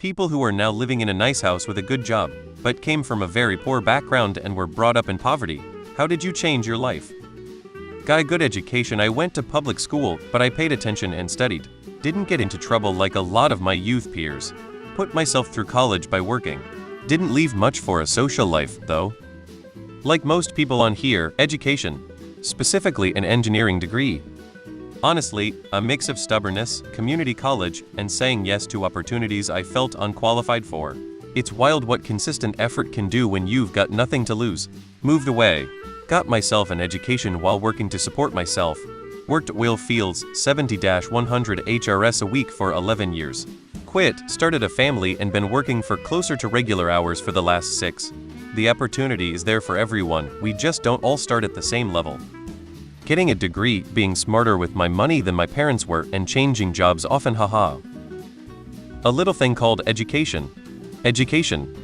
People who are now living in a nice house with a good job, but came from a very poor background and were brought up in poverty. How did you change your life? Got a good education. I went to public school, but I paid attention and studied. Didn't get into trouble like a lot of my youth peers. Put myself through college by working. Didn't leave much for a social life, though. Like most people on here, education. Specifically an engineering degree. Honestly, a mix of stubbornness, community college, and saying yes to opportunities I felt unqualified for. It's wild what consistent effort can do when you've got nothing to lose. Moved away. Got myself an education while working to support myself. Worked oil fields 70-100 HRS a week for 11 years. Quit, started a family and been working for closer to regular hours for the last 6. The opportunity is there for everyone, we just don't all start at the same level. Getting a degree, being smarter with my money than my parents were, and changing jobs often haha. A little thing called education. Education.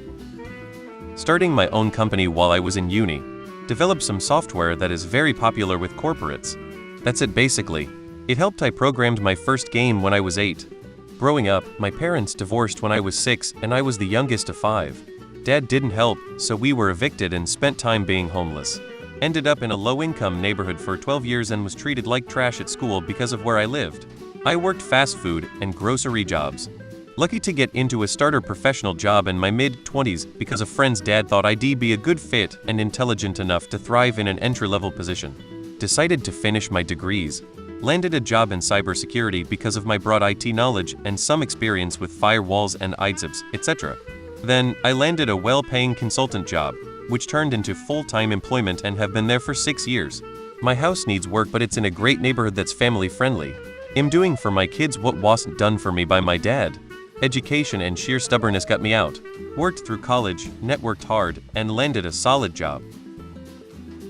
Starting my own company while I was in uni. Developed some software that is very popular with corporates. That's it basically. It helped. I programmed my first game when I was 8. Growing up, my parents divorced when I was 6 and I was the youngest of 5. Dad didn't help, so we were evicted and spent time being homeless. Ended up in a low-income neighborhood for 12 years and was treated like trash at school because of where I lived. I worked fast food and grocery jobs. Lucky to get into a starter professional job in my mid-20s because a friend's dad thought I'd be a good fit and intelligent enough to thrive in an entry-level position. Decided to finish my degrees. Landed a job in cybersecurity because of my broad IT knowledge and some experience with firewalls and IDSIPs, etc. Then, I landed a well-paying consultant job, which turned into full-time employment and have been there for 6 years. My house needs work, but it's in a great neighborhood that's family-friendly. I'm doing for my kids what wasn't done for me by my dad. Education and sheer stubbornness got me out. Worked through college, networked hard, and landed a solid job.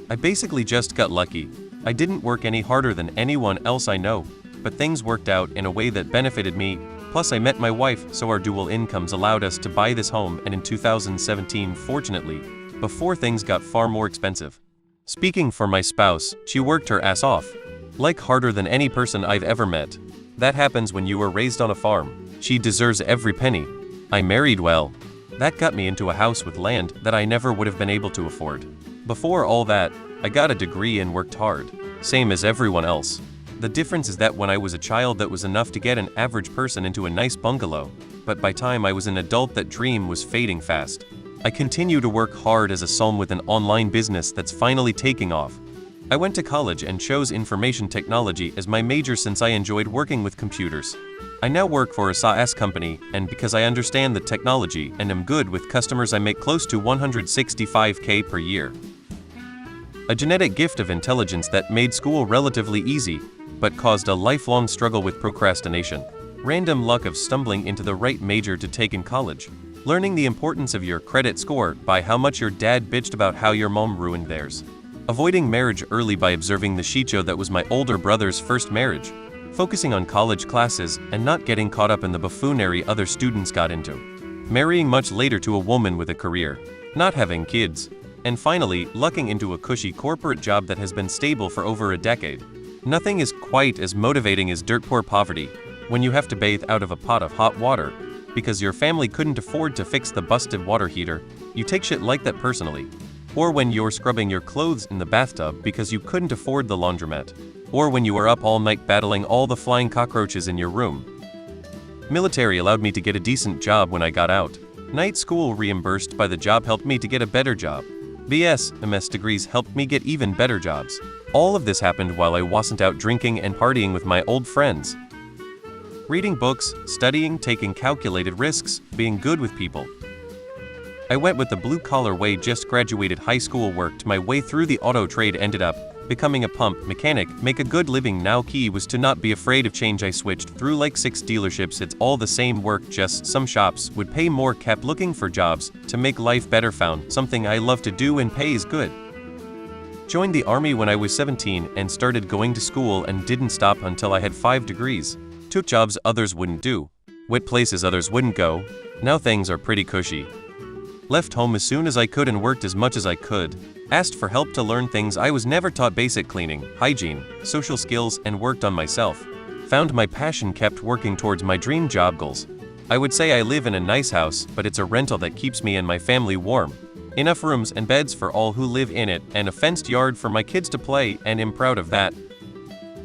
I basically just got lucky. I didn't work any harder than anyone else I know, but things worked out in a way that benefited me. Plus I met my wife, so our dual incomes allowed us to buy this home, and in 2017, fortunately, before things got far more expensive. Speaking for my spouse, she worked her ass off. Like harder than any person I've ever met. That happens when you were raised on a farm. She deserves every penny. I married well. That got me into a house with land that I never would have been able to afford. Before all that, I got a degree and worked hard. Same as everyone else. The difference is that when I was a child that was enough to get an average person into a nice bungalow, but by time I was an adult that dream was fading fast. I continue to work hard as a psalm with an online business that's finally taking off. I went to college and chose information technology as my major since I enjoyed working with computers. I now work for a SaaS company, and because I understand the technology and am good with customers, I make close to $165K per year. A genetic gift of intelligence that made school relatively easy, but caused a lifelong struggle with procrastination. Random luck of stumbling into the right major to take in college. Learning the importance of your credit score by how much your dad bitched about how your mom ruined theirs. Avoiding marriage early by observing the shit show that was my older brother's first marriage. Focusing on college classes and not getting caught up in the buffoonery other students got into. Marrying much later to a woman with a career. Not having kids. And finally, lucking into a cushy corporate job that has been stable for over a decade. Nothing is quite as motivating as dirt poor poverty, when you have to bathe out of a pot of hot water, because your family couldn't afford to fix the busted water heater. You take shit like that personally. Or when you're scrubbing your clothes in the bathtub because you couldn't afford the laundromat. Or when you are up all night battling all the flying cockroaches in your room. Military allowed me to get a decent job when I got out. Night school reimbursed by the job helped me to get a better job. BS, MS degrees helped me get even better jobs. All of this happened while I wasn't out drinking and partying with my old friends. Reading books, studying, taking calculated risks, being good with people. I went with the blue-collar way, just graduated high school, worked my way through the auto trade, ended up becoming a pump mechanic, make a good living. Now key was to not be afraid of change. I switched through like 6 dealerships, it's all the same work, just some shops would pay more. Kept looking for jobs to make life better, found something I love to do and pays good. Joined the army when I was 17 and started going to school and didn't stop until I had 5 degrees. Took jobs others wouldn't do. Went places others wouldn't go. Now things are pretty cushy. Left home as soon as I could and worked as much as I could. Asked for help to learn things I was never taught: basic cleaning, hygiene, social skills, and worked on myself. Found my passion, kept working towards my dream job goals. I would say I live in a nice house, but it's a rental that keeps me and my family warm. Enough rooms and beds for all who live in it, and a fenced yard for my kids to play, and I'm proud of that.